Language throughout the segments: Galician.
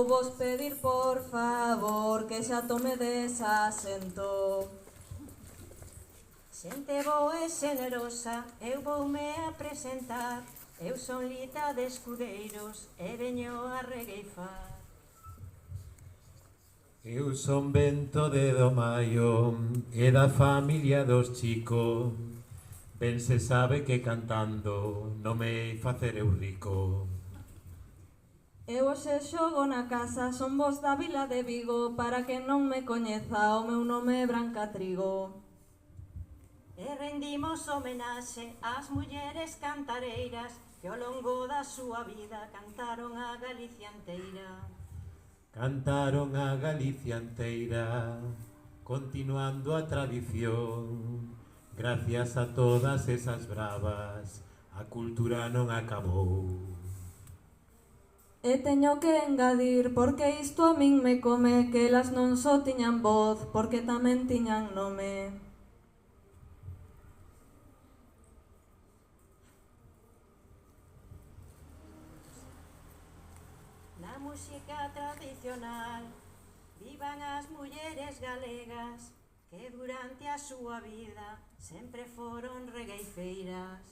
Vou vos pedir por favor que xa tomedes asento. Xente boa e xenerosa, eu voume a presentar. Eu son Lita de Escudeiros e veño a regueifar. Eu son Bento de Domaio e da familia dos chicos. Ben se sabe que cantando non me hei facer eu rico. Eu hoxe xogo na casa, son vos da vila de Vigo. Para que non me coñeza, o meu nome é Branca Trigo. E rendimos homenaxe ás mulleres cantareiras que ao longo da súa vida cantaron a Galicia enteira. Cantaron a Galicia enteira, continuando a tradición. Gracias a todas esas bravas, a cultura non acabou. E teño que engadir, porque isto a min me come, que elas non só tiñan voz, porque tamén tiñan nome. Na música tradicional vivan as mulleres galegas que durante a súa vida sempre foron regueifeiras.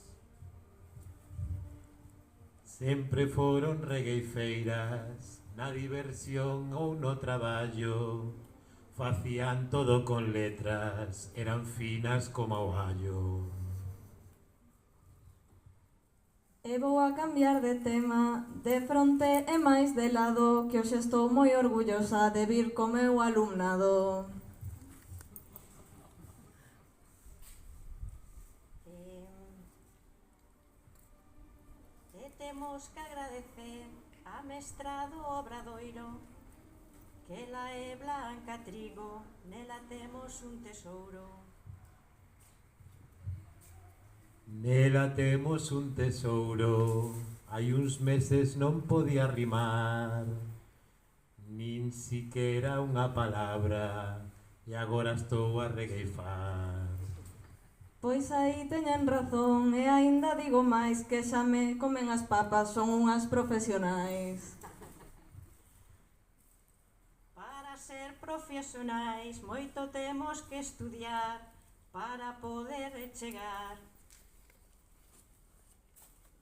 Sempre foron regueifeiras, na diversión ou no traballo. Facían todo con letras, eran finas como o allo. E vou a cambiar de tema, de fronte e máis de lado, que hoxe estou moi orgullosa de vir co meu alumnado. E temos que agradecer a mestra do Obradoiro, que ela é Branca Trigo, nela temos un tesouro. Nela temos un tesouro, hai uns meses non podía rimar, nin siquera unha palabra, e agora estou a regueifar. Pois aí teñen razón, e aínda digo máis, que xa me comen as papas, son unhas profesionais. Para ser profesionais moito temos que estudiar para poder chegar.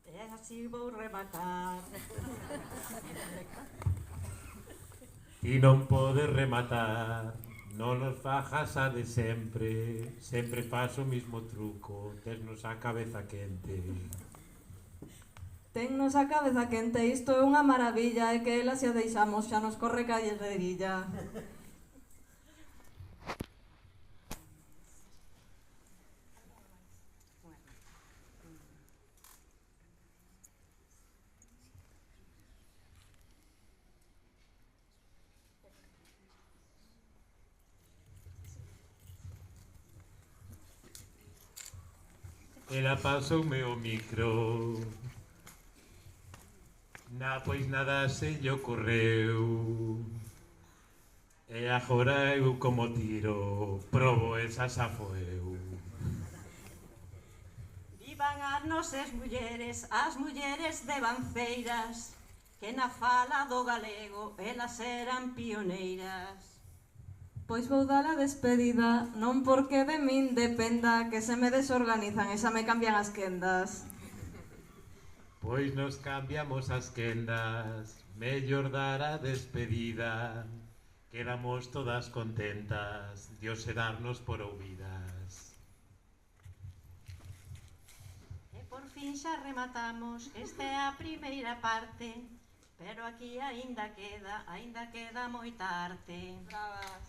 E así vou rematar. Ti non podes rematar, non nos fajas a de sempre, sempre fas o mismo truco, tesnos a cabeza quente. Tennos a cabeza quente, isto é unha maravilla, e que ela se a deixamos xa nos corre callererilla. Ela pasoume o micro, pois nada se lle ocorreu. E agora eu como tiro, probo esa xa eu. Vivan as nosas mulleres, as mulleres de Banceiras, que na fala do galego elas eran pioneiras. Pois vou dar a despedida, non porque de min dependa, que se me desorganizan e xa me cambian as quendas. Pois nos cambiamos as quendas, mellor dar a despedida. Quedamos todas contentas, Dios e darnos por ouvidas. E por fin xa rematamos, esta é a primeira parte, pero aquí aínda queda moita arte. Bravas.